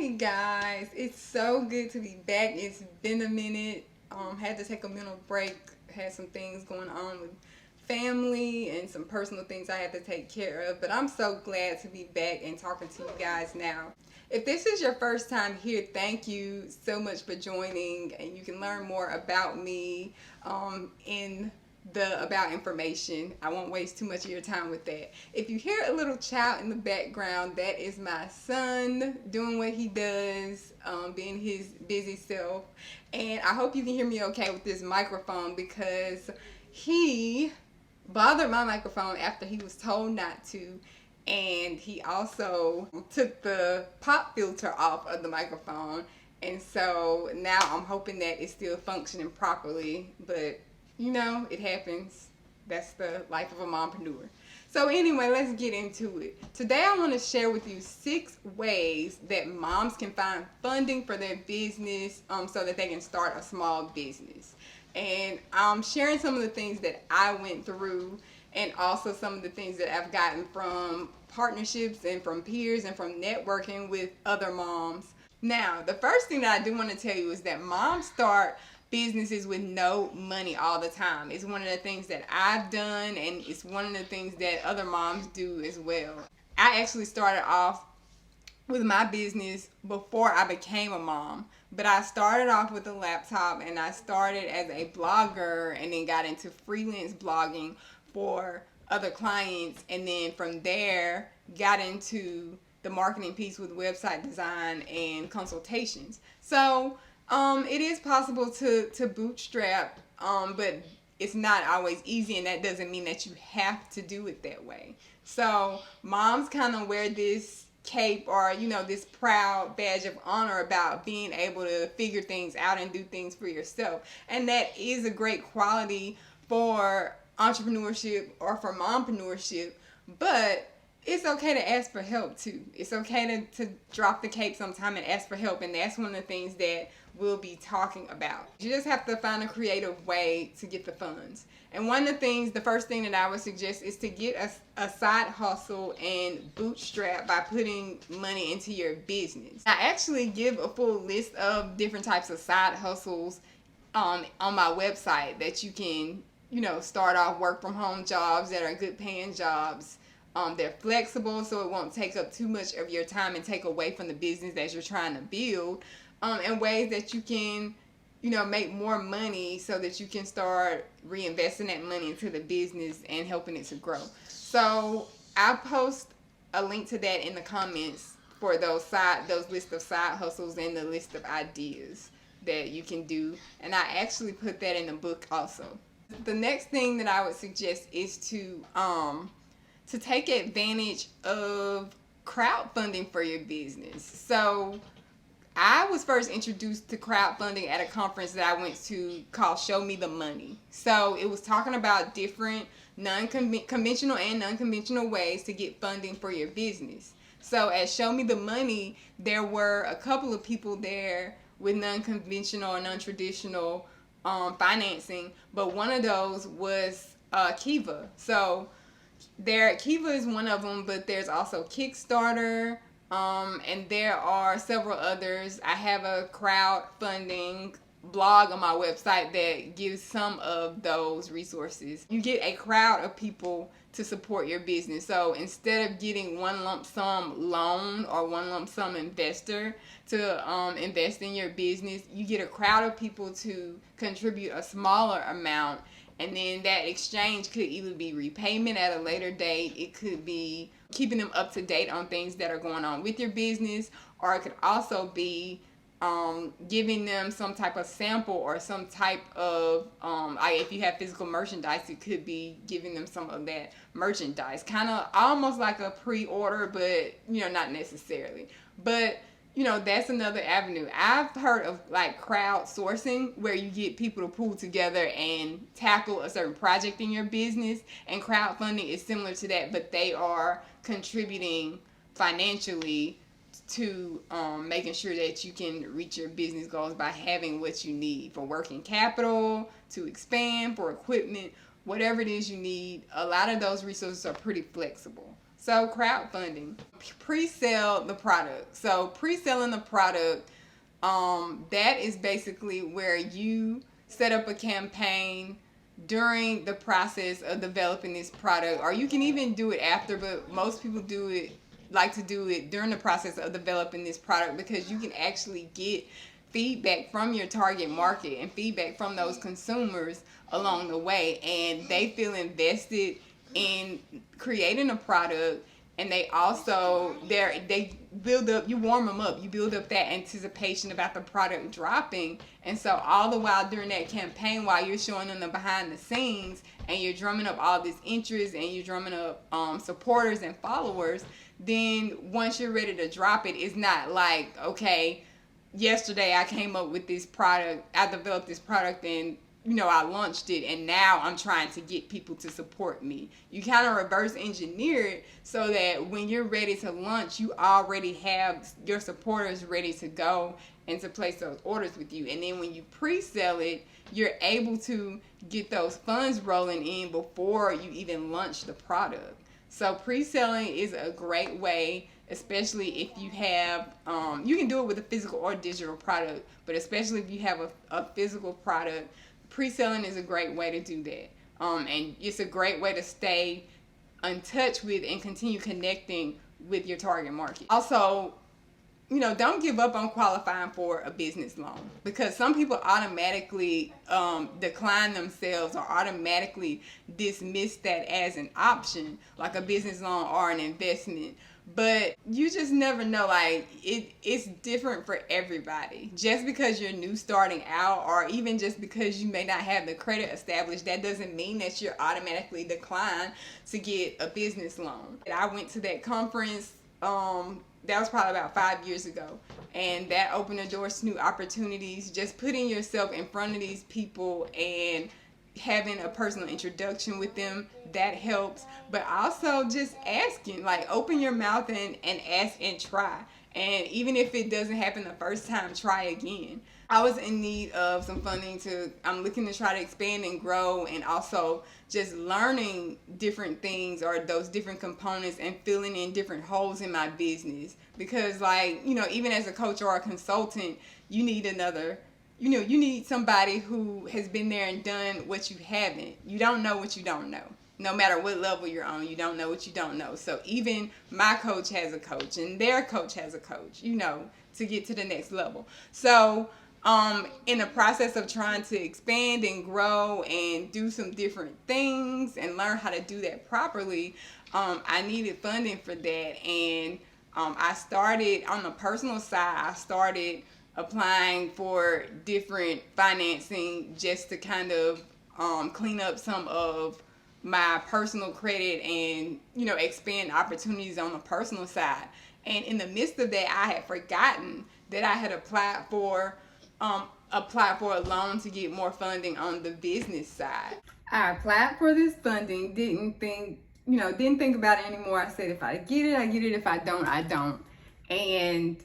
Hey guys, it's so good to be back. It's been a minute. Had to take a mental break. Had some things going on with family and some personal things I had to take care of. But I'm so glad to be back and talking to you guys now. If this is your first time here, thank you so much for joining. And you can learn more about me in the about information. I won't waste too much of your time with that. If you hear a little child in the background, that is my son doing what he does, being his busy self. And I hope you can hear me okay with this microphone because he bothered my microphone after he was told not to. And he also took the pop filter off of the microphone. And so now I'm hoping that it's still functioning properly, but you know, it happens. That's the life of a mompreneur. So anyway, let's get into it. Today I want to share with you 6 ways that moms can find funding for their business so that they can start a small business. And I'm sharing some of the things that I went through and also some of the things that I've gotten from partnerships and from peers and from networking with other moms. Now, the first thing that I do want to tell you is that moms start businesses with no money all the time. It's one of the things that I've done, and it's one of the things that other moms do as well. I actually started off with my business before I became a mom, but I started off with a laptop and I started as a blogger and then got into freelance blogging for other clients, and then from there got into the marketing piece with website design and consultations. So it is possible to bootstrap, but it's not always easy, and that doesn't mean that you have to do it that way. So moms kind of wear this cape or, you know, this proud badge of honor about being able to figure things out and do things for yourself. And that is a great quality for entrepreneurship or for mompreneurship, but it's okay to ask for help too. It's okay to drop the cape sometime and ask for help, and that's one of the things that we'll be talking about. You just have to find a creative way to get the funds. And one of the things, the first thing that I would suggest is to get a side hustle and bootstrap by putting money into your business. I actually give a full list of different types of side hustles on my website that you can, you know, start off work from home jobs that are good paying jobs. They're flexible, so it won't take up too much of your time and take away from the business that you're trying to build. And ways that you can, you know, make more money so that you can start reinvesting that money into the business and helping it to grow. So I'll post a link to that in the comments for those list of side hustles and the list of ideas that you can do. And I actually put that in the book also. The next thing that I would suggest is to take advantage of crowdfunding for your business. So I was first introduced to crowdfunding at a conference that I went to called Show Me the Money. So it was talking about different conventional and non-conventional ways to get funding for your business. So at Show Me the Money, there were a couple of people there with non-conventional and non-traditional financing, but one of those was Kiva. So Kiva is one of them, but there's also Kickstarter, and there are several others. I have a crowdfunding blog on my website that gives some of those resources. You get a crowd of people to support your business. So instead of getting one lump sum loan or one lump sum investor to invest in your business, you get a crowd of people to contribute a smaller amount. And then that exchange could either be repayment at a later date, it could be keeping them up to date on things that are going on with your business, or it could also be giving them some type of sample or some type of, if you have physical merchandise, it could be giving them some of that merchandise. Kind of almost like a pre-order, but, you know, not necessarily. But you know, that's another avenue. I've heard of like crowdsourcing, where you get people to pool together and tackle a certain project in your business, and crowdfunding is similar to that, but they are contributing financially to making sure that you can reach your business goals by having what you need for working capital, to expand, for equipment, whatever it is you need. A lot of those resources are pretty flexible. So crowdfunding, pre-sell the product. So pre-selling the product, that is basically where you set up a campaign during the process of developing this product, or you can even do it after, but most people like to do it during the process of developing this product, because you can actually get feedback from your target market and feedback from those consumers along the way, and they feel invested in creating a product. And they also, they build up, you warm them up, you build up that anticipation about the product dropping. And so all the while during that campaign, while you're showing them the behind the scenes, and you're drumming up all this interest, and you're drumming up supporters and followers, then once you're ready to drop it, it's not like, okay, yesterday I came up with this product, I developed this product, and I launched it, and now I'm trying to get people to support me. You kind of reverse engineer it so that when you're ready to launch, you already have your supporters ready to go and to place those orders with you. And then when you pre-sell it, you're able to get those funds rolling in before you even launch the product. So pre-selling is a great way, especially if you have, you can do it with a physical or digital product, but especially if you have a physical product, pre-selling is a great way to do that. And it's a great way to stay in touch with and continue connecting with your target market. Also, don't give up on qualifying for a business loan, because some people automatically decline themselves or automatically dismiss that as an option, like a business loan or an investment. But you just never know. Like, it's different for everybody. Just because you're new starting out, or even just because you may not have the credit established, that doesn't mean that you're automatically declined to get a business loan. I went to that conference, that was probably about 5 years ago, and that opened the doors to new opportunities. Just putting yourself in front of these people and having a personal introduction with them, that helps. But also just asking, like, open your mouth and ask and try. And even if it doesn't happen the first time, try again. I was in need of some funding I'm looking to try to expand and grow, and also just learning different things or those different components and filling in different holes in my business. Because, like, even as a coach or a consultant, you need you need somebody who has been there and done what you haven't. You don't know what you don't know. No matter what level you're on, you don't know what you don't know. So even my coach has a coach, and their coach has a coach, to get to the next level. So in the process of trying to expand and grow and do some different things and learn how to do that properly, I needed funding for that. And I started on the personal side, I started applying for different financing just to kind of clean up some of my personal credit and expand opportunities on the personal side. And in the midst of that, I had forgotten that I had applied for a loan to get more funding on the business side. I applied for this funding, didn't think about it anymore. I said, if I get it, I get it. If I don't, I don't. And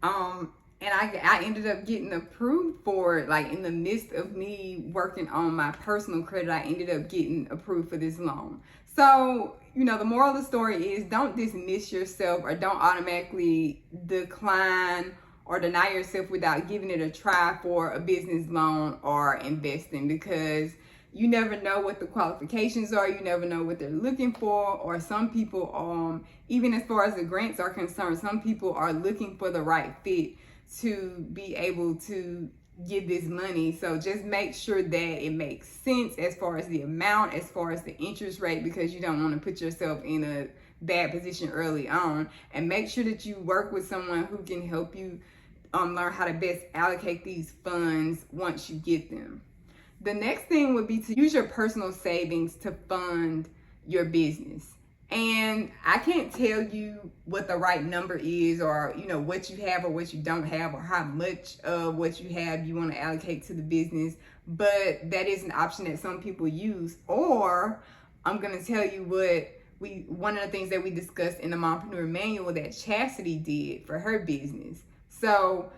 I ended up getting approved for it. Like, in the midst of me working on my personal credit, I ended up getting approved for this loan. So, the moral of the story is, don't dismiss yourself or don't automatically decline or deny yourself without giving it a try for a business loan or investing, because you never know what the qualifications are. You never know what they're looking for. Or some people, even as far as the grants are concerned, some people are looking for the right fit to be able to give this money. So just make sure that it makes sense as far as the amount, as far as the interest rate, because you don't want to put yourself in a bad position early on. And make sure that you work with someone who can help you learn how to best allocate these funds once you get them. The next thing would be to use your personal savings to fund your business. And I can't tell you what the right number is, or what you have or what you don't have, or how much of what you have you want to allocate to the business, but that is an option that some people use. Or I'm going to tell you one of the things that we discussed in the Mompreneur Manual that Chastity did for her business. So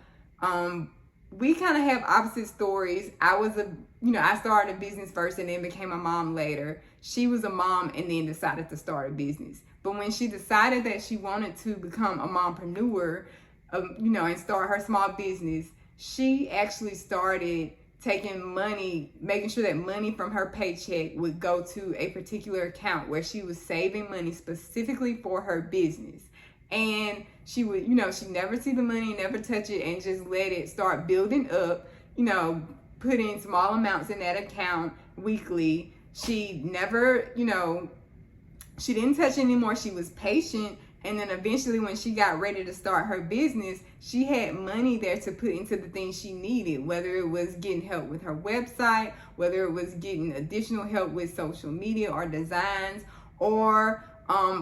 we kind of have opposite stories. I started a business first and then became a mom later. She was a mom and then decided to start a business. But when she decided that she wanted to become a mompreneur, and start her small business, she actually started taking money, making sure that money from her paycheck would go to a particular account where she was saving money specifically for her business. And she would, she never see the money, never touch it, and just let it start building up, put in small amounts in that account weekly. She never, she didn't touch anymore. She was patient. And then eventually when she got ready to start her business, she had money there to put into the things she needed, whether it was getting help with her website, whether it was getting additional help with social media or designs, or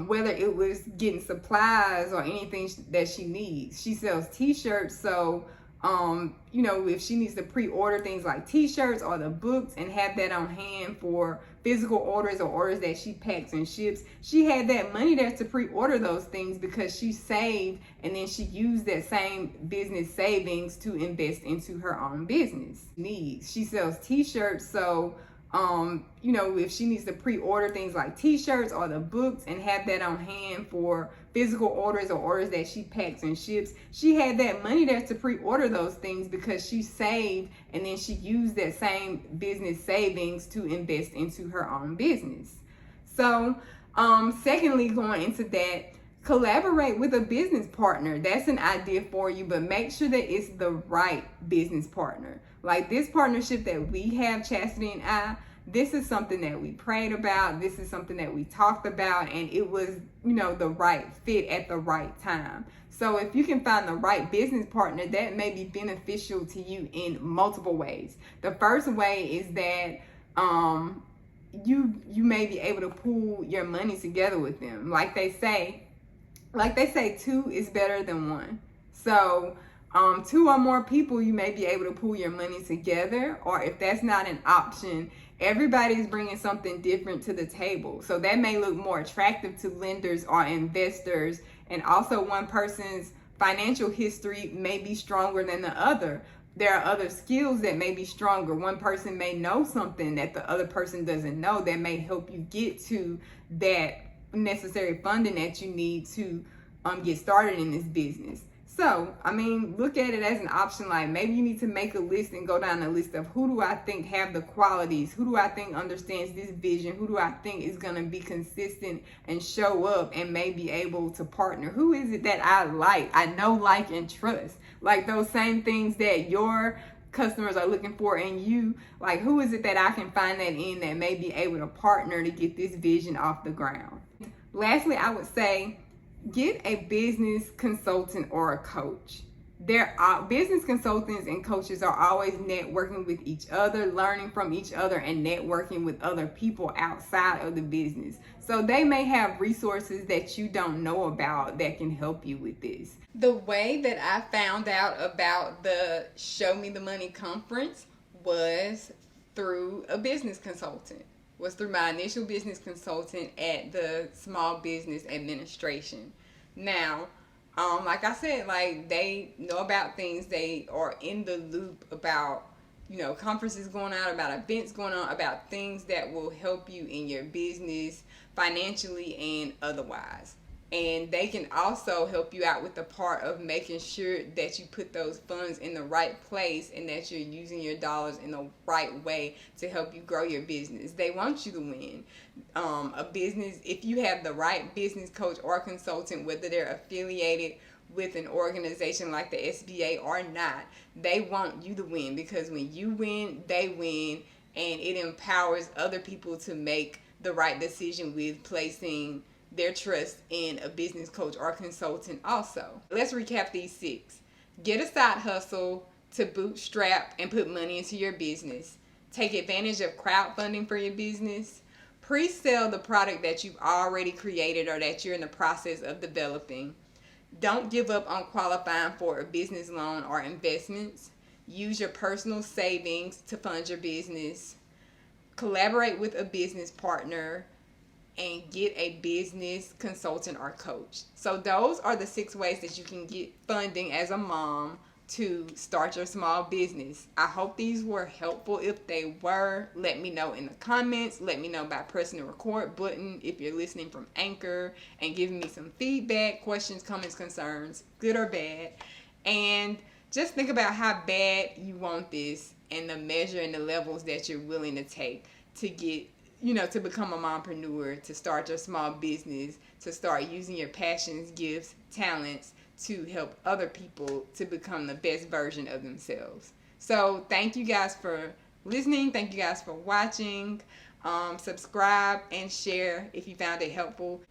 whether it was getting supplies or anything that she needs. She sells t-shirts, so if she needs to pre-order things like t-shirts or the books and have that on hand for physical orders or orders that she packs and ships, she had that money there to pre-order those things because she saved, and then she used that same business savings to invest into her own business needs. She sells t-shirts, so if she needs to pre-order things like t-shirts or the books and have that on hand for physical orders or orders that she packs and ships, she had that money there to pre-order those things because she saved, and then she used that same business savings to invest into her own business. So, secondly, going into that, collaborate with a business partner. That's an idea for you, but make sure that it's the right business partner. Like this partnership that we have, Chastity and I, this is something that we prayed about. This is something that we talked about, and it was, the right fit at the right time. So if you can find the right business partner, that may be beneficial to you in multiple ways. The first way is that you may be able to pool your money together with them. Like they say, two is better than one. So two or more people, you may be able to pool your money together, or if that's not an option, everybody's bringing something different to the table. So that may look more attractive to lenders or investors. And also one person's financial history may be stronger than the other. There are other skills that may be stronger. One person may know something that the other person doesn't know that may help you get to that necessary funding that you need to get started in this business. So, look at it as an option. Like maybe you need to make a list and go down the list of who do I think have the qualities, who do I think understands this vision, who do I think is going to be consistent and show up and may be able to partner. Who is it that I know, like, and trust? Like those same things that your customers are looking for in you. Like who is it that I can find that in that may be able to partner to get this vision off the ground? Lastly, I would say, get a business consultant or a coach. There are business consultants and coaches are always networking with each other, learning from each other, and networking with other people outside of the business. So they may have resources that you don't know about that can help you with this. The way that I found out about the Show Me the Money conference was through a business consultant. Was through my initial business consultant at the Small Business Administration. Now, like I said, like they know about things, they are in the loop about, conferences going on, about events going on, about things that will help you in your business financially and otherwise. And they can also help you out with the part of making sure that you put those funds in the right place and that you're using your dollars in the right way to help you grow your business. They want you to win. A business, if you have the right business coach or consultant, whether they're affiliated with an organization like the SBA or not, they want you to win, because when you win, they win, and it empowers other people to make the right decision with placing their trust in a business coach or consultant also. Let's recap these 6. Get a side hustle to bootstrap and put money into your business. Take advantage of crowdfunding for your business. Pre-sell the product that you've already created or that you're in the process of developing. Don't give up on qualifying for a business loan or investments. Use your personal savings to fund your business. Collaborate with a business partner, and get a business consultant or coach. So those are the 6 ways that you can get funding as a mom to start your small business. I hope these were helpful. If they were, let me know in the comments. Let me know by pressing the record button if you're listening from Anchor, and giving me some feedback, questions, comments, concerns, good or bad. And just think about how bad you want this, and the measure and the levels that you're willing to take to get, to become a mompreneur, to start your small business, to start using your passions, gifts, talents to help other people to become the best version of themselves. So thank you guys for listening. Thank you guys for watching. Subscribe and share if you found it helpful.